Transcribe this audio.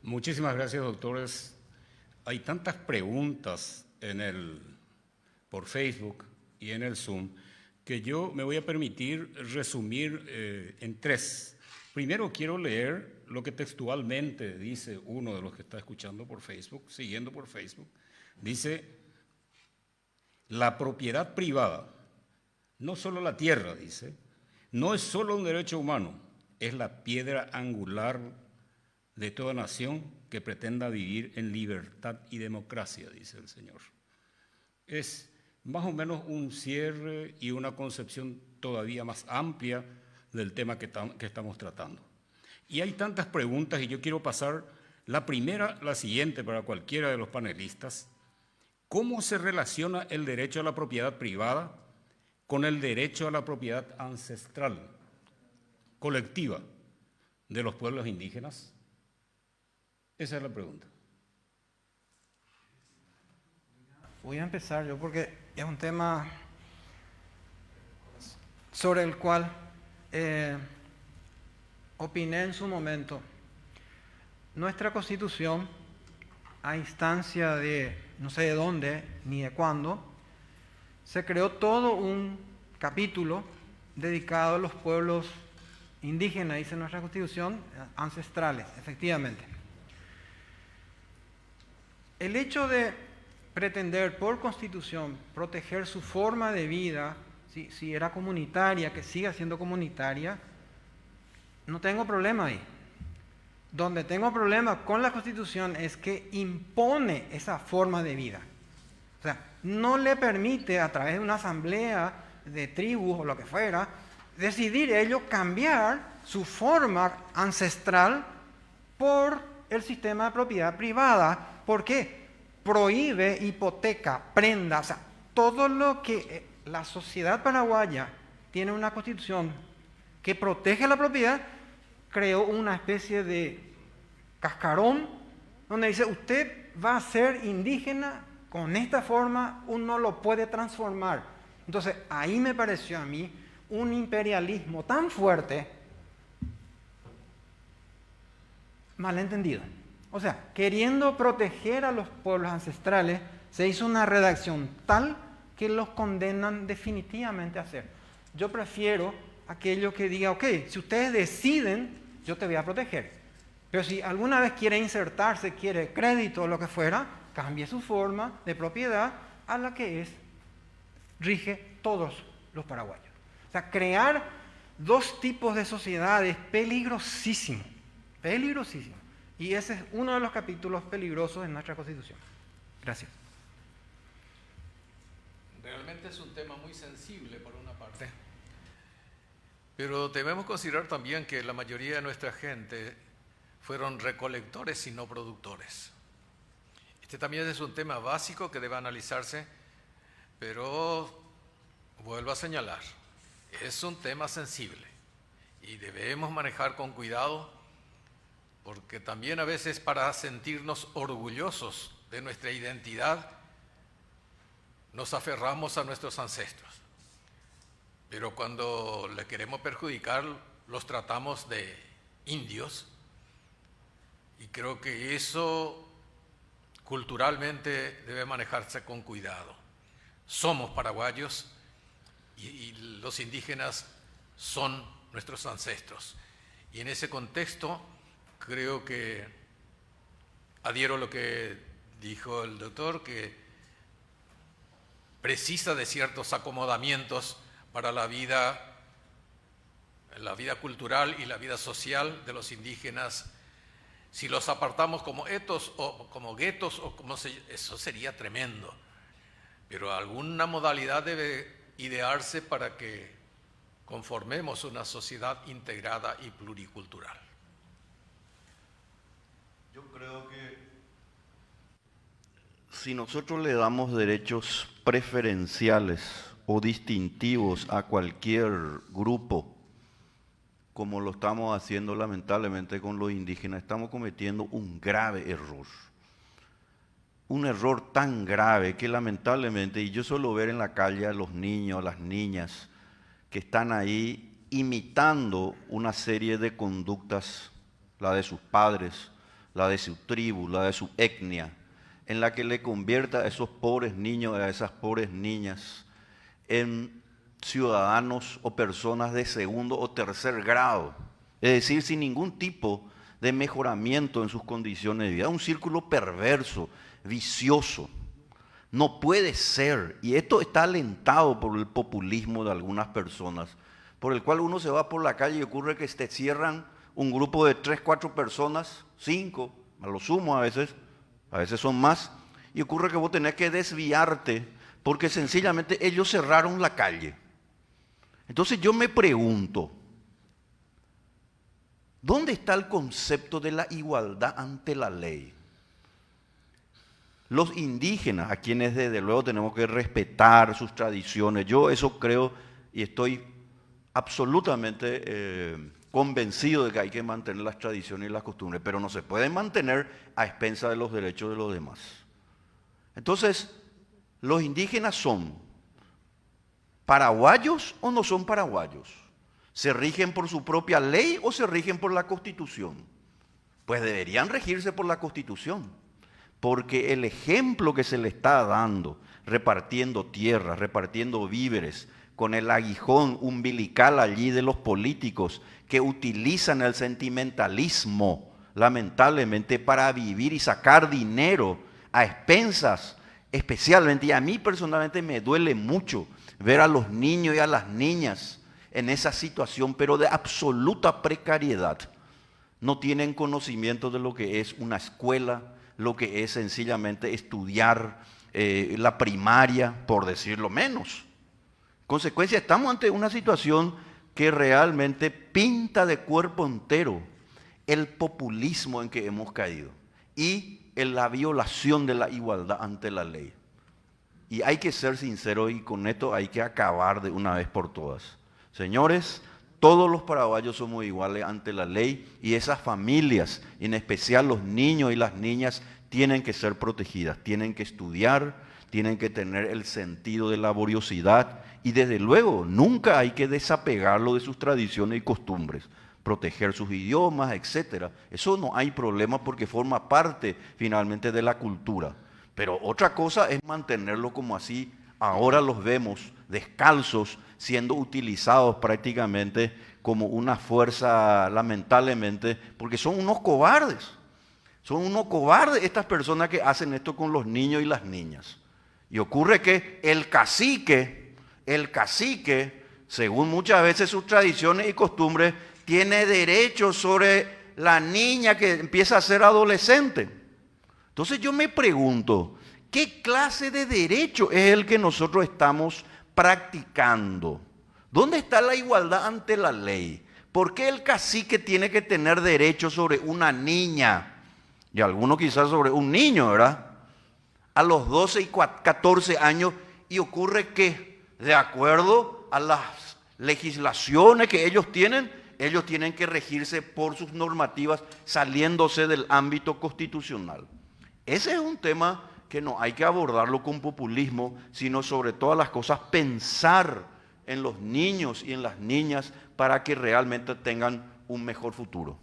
Muchísimas gracias, doctores. Hay tantas preguntas por Facebook y en el Zoom que yo me voy a permitir resumir en tres. Primero quiero leer lo que textualmente dice uno de los que está escuchando por Facebook, siguiendo por Facebook. Dice, la propiedad privada, no solo la tierra, dice, no es solo un derecho humano, es la piedra angular de toda nación que pretenda vivir en libertad y democracia, dice el Señor. Es más o menos un cierre y una concepción todavía más amplia del tema que estamos tratando. Y hay tantas preguntas y yo quiero pasar la primera, la siguiente para cualquiera de los panelistas. ¿Cómo se relaciona el derecho a la propiedad privada con el derecho a la propiedad ancestral, colectiva, de los pueblos indígenas? Esa es la pregunta. Voy a empezar yo porque es un tema sobre el cual opiné en su momento. Nuestra Constitución, a instancia de no sé de dónde ni de cuándo, se creó todo un capítulo dedicado a los pueblos indígenas, dice nuestra Constitución, ancestrales, efectivamente. El hecho de pretender por Constitución proteger su forma de vida, si era comunitaria, que siga siendo comunitaria, no tengo problema ahí. Donde tengo problema con la Constitución es que impone esa forma de vida. O sea, no le permite a través de una asamblea de tribus o lo que fuera, decidir ellos cambiar su forma ancestral por el sistema de propiedad privada. ¿Por qué? Prohíbe, hipoteca, prenda, o sea, todo lo que la sociedad paraguaya tiene una constitución que protege la propiedad, creó una especie de cascarón donde dice, usted va a ser indígena con esta forma, uno lo puede transformar. Entonces, ahí me pareció a mí un imperialismo tan fuerte, malentendido. O sea, queriendo proteger a los pueblos ancestrales, se hizo una redacción tal que los condenan definitivamente a hacer. Yo prefiero aquello que diga, ok, si ustedes deciden, yo te voy a proteger. Pero si alguna vez quiere insertarse, quiere crédito o lo que fuera, cambie su forma de propiedad a la que rige todos los paraguayos. O sea, crear dos tipos de sociedades peligrosísimo, peligrosísimo. Y ese es uno de los capítulos peligrosos en nuestra Constitución. Gracias. Realmente es un tema muy sensible por una parte, pero debemos considerar también que la mayoría de nuestra gente fueron recolectores y no productores. Este también es un tema básico que debe analizarse, pero vuelvo a señalar, es un tema sensible y debemos manejar con cuidado, porque también a veces para sentirnos orgullosos de nuestra identidad nos aferramos a nuestros ancestros, pero cuando le queremos perjudicar los tratamos de indios, y creo que eso culturalmente debe manejarse con cuidado. Somos paraguayos y los indígenas son nuestros ancestros, y en ese contexto creo que adhiero a lo que dijo el doctor, que precisa de ciertos acomodamientos para la vida cultural y la vida social de los indígenas. Si los apartamos como etos o como guetos, eso sería tremendo. Pero alguna modalidad debe idearse para que conformemos una sociedad integrada y pluricultural. Yo creo que si nosotros le damos derechos preferenciales o distintivos a cualquier grupo, como lo estamos haciendo lamentablemente con los indígenas, estamos cometiendo un grave error. Un error tan grave que lamentablemente, y yo suelo ver en la calle a los niños, a las niñas, que están ahí imitando una serie de conductas, la de sus padres, la de su tribu, la de su etnia, en la que le convierta a esos pobres niños, a esas pobres niñas, en ciudadanos o personas de segundo o tercer grado. Es decir, sin ningún tipo de mejoramiento en sus condiciones de vida. Un círculo perverso, vicioso. No puede ser, y esto está alentado por el populismo de algunas personas, por el cual uno se va por la calle y ocurre que te cierran un grupo de 3, 4 personas, 5, a lo sumo a veces son más, y ocurre que vos tenés que desviarte porque sencillamente ellos cerraron la calle. Entonces yo me pregunto, ¿dónde está el concepto de la igualdad ante la ley? Los indígenas, a quienes desde luego tenemos que respetar sus tradiciones, yo eso creo y estoy absolutamente convencido de que hay que mantener las tradiciones y las costumbres, pero no se pueden mantener a expensas de los derechos de los demás. Entonces, ¿los indígenas son paraguayos o no son paraguayos? ¿Se rigen por su propia ley o se rigen por la Constitución? Pues deberían regirse por la Constitución, porque el ejemplo que se le está dando, repartiendo tierras, repartiendo víveres, con el aguijón umbilical allí de los políticos que utilizan el sentimentalismo, lamentablemente, para vivir y sacar dinero a expensas, especialmente, y a mí personalmente me duele mucho ver a los niños y a las niñas en esa situación, pero de absoluta precariedad. No tienen conocimiento de lo que es una escuela, lo que es sencillamente estudiar la primaria, por decirlo menos. En consecuencia, estamos ante una situación que realmente pinta de cuerpo entero el populismo en que hemos caído y en la violación de la igualdad ante la ley. Y hay que ser sinceros y con esto hay que acabar de una vez por todas. Señores, todos los paraguayos somos iguales ante la ley y esas familias, en especial los niños y las niñas, tienen que ser protegidas, tienen que estudiar, tienen que tener el sentido de laboriosidad y desde luego nunca hay que desapegarlo de sus tradiciones y costumbres, proteger sus idiomas, etc. Eso no hay problema porque forma parte finalmente de la cultura. Pero otra cosa es mantenerlo como así. Ahora los vemos descalzos, siendo utilizados prácticamente como una fuerza, lamentablemente, porque son unos cobardes. Son unos cobardes estas personas que hacen esto con los niños y las niñas. Y ocurre que el cacique, según muchas veces sus tradiciones y costumbres, tiene derechos sobre la niña que empieza a ser adolescente. Entonces yo me pregunto, ¿qué clase de derecho es el que nosotros estamos practicando? ¿Dónde está la igualdad ante la ley? ¿Por qué el cacique tiene que tener derechos sobre una niña? Y algunos quizás sobre un niño, ¿verdad? A los 12 y 14 años, y ocurre que, de acuerdo a las legislaciones que ellos tienen que regirse por sus normativas saliéndose del ámbito constitucional. Ese es un tema que no hay que abordarlo con populismo, sino sobre todas las cosas pensar en los niños y en las niñas para que realmente tengan un mejor futuro.